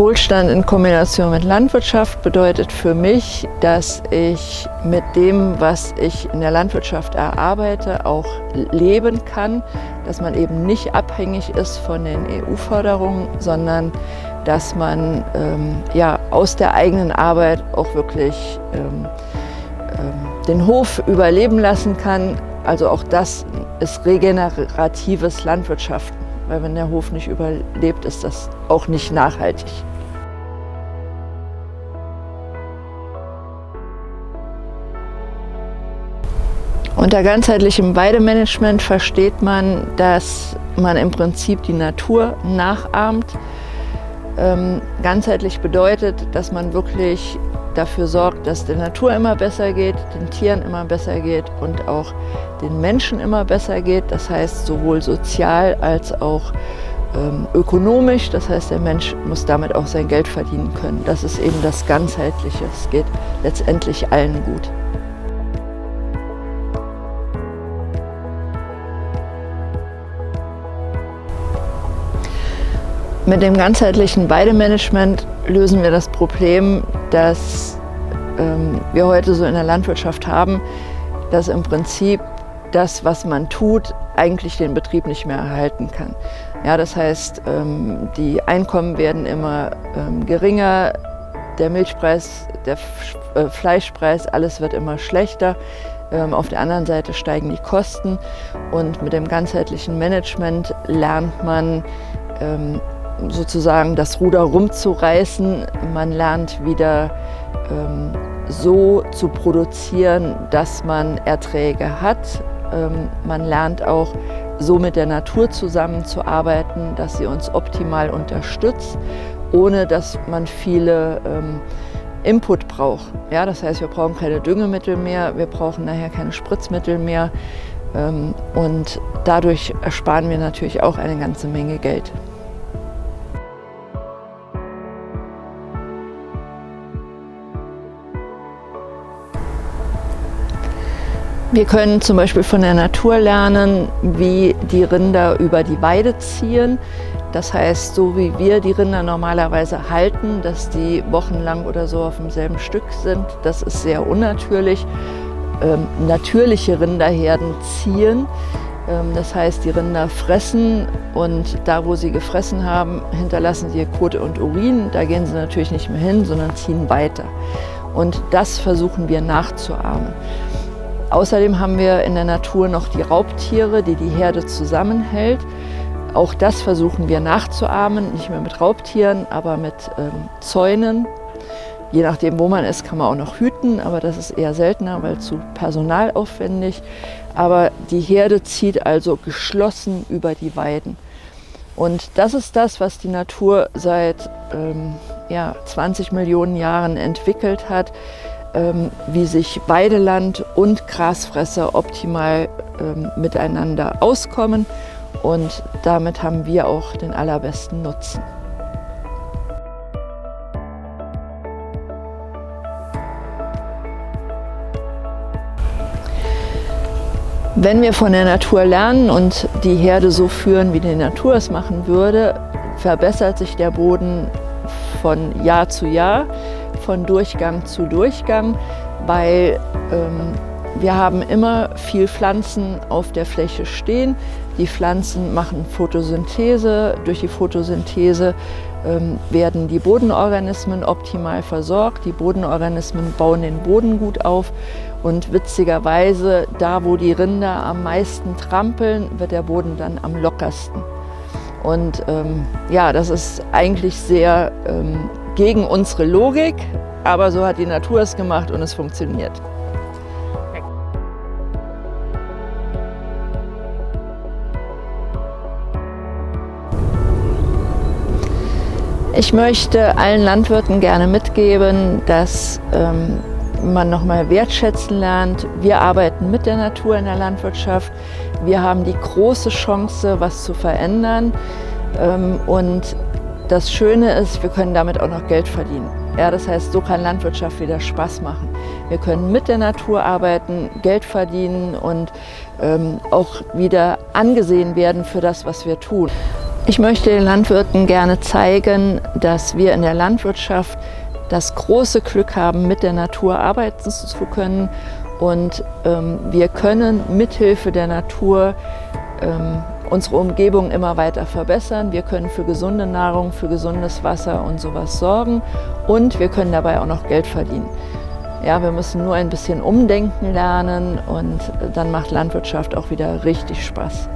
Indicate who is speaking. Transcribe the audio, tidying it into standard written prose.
Speaker 1: Wohlstand in Kombination mit Landwirtschaft bedeutet für mich, dass ich mit dem, was ich in der Landwirtschaft erarbeite, auch leben kann, dass man eben nicht abhängig ist von den EU-Förderungen, sondern dass man aus der eigenen Arbeit auch wirklich den Hof überleben lassen kann. Also auch das ist regeneratives Landwirtschaften, weil wenn der Hof nicht überlebt, ist das auch nicht nachhaltig. Unter ganzheitlichem Weidemanagement versteht man, dass man im Prinzip die Natur nachahmt. Ganzheitlich bedeutet, dass man wirklich dafür sorgt, dass der Natur immer besser geht, den Tieren immer besser geht und auch den Menschen immer besser geht. Das heißt sowohl sozial als auch ökonomisch. Das heißt, der Mensch muss damit auch sein Geld verdienen können. Das ist eben das Ganzheitliche. Es geht letztendlich allen gut. Mit dem ganzheitlichen Weidemanagement lösen wir das Problem, das wir heute so in der Landwirtschaft haben, dass im Prinzip das, was man tut, eigentlich den Betrieb nicht mehr erhalten kann. Ja, das heißt, die Einkommen werden immer geringer, der Milchpreis, der Fleischpreis, alles wird immer schlechter. Auf der anderen Seite steigen die Kosten und mit dem ganzheitlichen Management lernt man sozusagen das Ruder rumzureißen. Man lernt wieder so zu produzieren, dass man Erträge hat. Man lernt auch so mit der Natur zusammenzuarbeiten, dass sie uns optimal unterstützt, ohne dass man viele Input braucht. Ja, das heißt, wir brauchen keine Düngemittel mehr, wir brauchen nachher keine Spritzmittel mehr und dadurch ersparen wir natürlich auch eine ganze Menge Geld. Wir können zum Beispiel von der Natur lernen, wie die Rinder über die Weide ziehen. Das heißt, so wie wir die Rinder normalerweise halten, dass die wochenlang oder so auf demselben Stück sind, das ist sehr unnatürlich. Natürliche Rinderherden ziehen. Das heißt, die Rinder fressen und da, wo sie gefressen haben, hinterlassen sie Kot und Urin. Da gehen sie natürlich nicht mehr hin, sondern ziehen weiter. Und das versuchen wir nachzuahmen. Außerdem haben wir in der Natur noch die Raubtiere, die die Herde zusammenhält. Auch das versuchen wir nachzuahmen, nicht mehr mit Raubtieren, aber mit Zäunen. Je nachdem, wo man ist, kann man auch noch hüten, aber das ist eher seltener, weil zu personalaufwendig. Aber die Herde zieht also geschlossen über die Weiden. Und das ist das, was die Natur seit 20 Millionen Jahren entwickelt hat. Wie sich Weideland und Grasfresser optimal miteinander auskommen. Und damit haben wir auch den allerbesten Nutzen. Wenn wir von der Natur lernen und die Herde so führen, wie die Natur es machen würde, verbessert sich der Boden von Jahr zu Jahr, von Durchgang zu Durchgang, weil wir haben immer viel Pflanzen auf der Fläche stehen. Die Pflanzen machen Photosynthese. Durch die Photosynthese werden die Bodenorganismen optimal versorgt. Die Bodenorganismen bauen den Boden gut auf. Und witzigerweise, da wo die Rinder am meisten trampeln, wird der Boden dann am lockersten. Und das ist eigentlich sehr gegen unsere Logik, aber so hat die Natur es gemacht und es funktioniert. Ich möchte allen Landwirten gerne mitgeben, dass man nochmal wertschätzen lernt. Wir arbeiten mit der Natur in der Landwirtschaft. Wir haben die große Chance, was zu verändern. Und das Schöne ist, wir können damit auch noch Geld verdienen. Ja, das heißt, so kann Landwirtschaft wieder Spaß machen. Wir können mit der Natur arbeiten, Geld verdienen und auch wieder angesehen werden für das, was wir tun. Ich möchte den Landwirten gerne zeigen, dass wir in der Landwirtschaft das große Glück haben, mit der Natur arbeiten zu können. Und wir können mithilfe der Natur unsere Umgebung immer weiter verbessern. Wir können für gesunde Nahrung, für gesundes Wasser und sowas sorgen. Und wir können dabei auch noch Geld verdienen. Ja, wir müssen nur ein bisschen umdenken lernen und dann macht Landwirtschaft auch wieder richtig Spaß.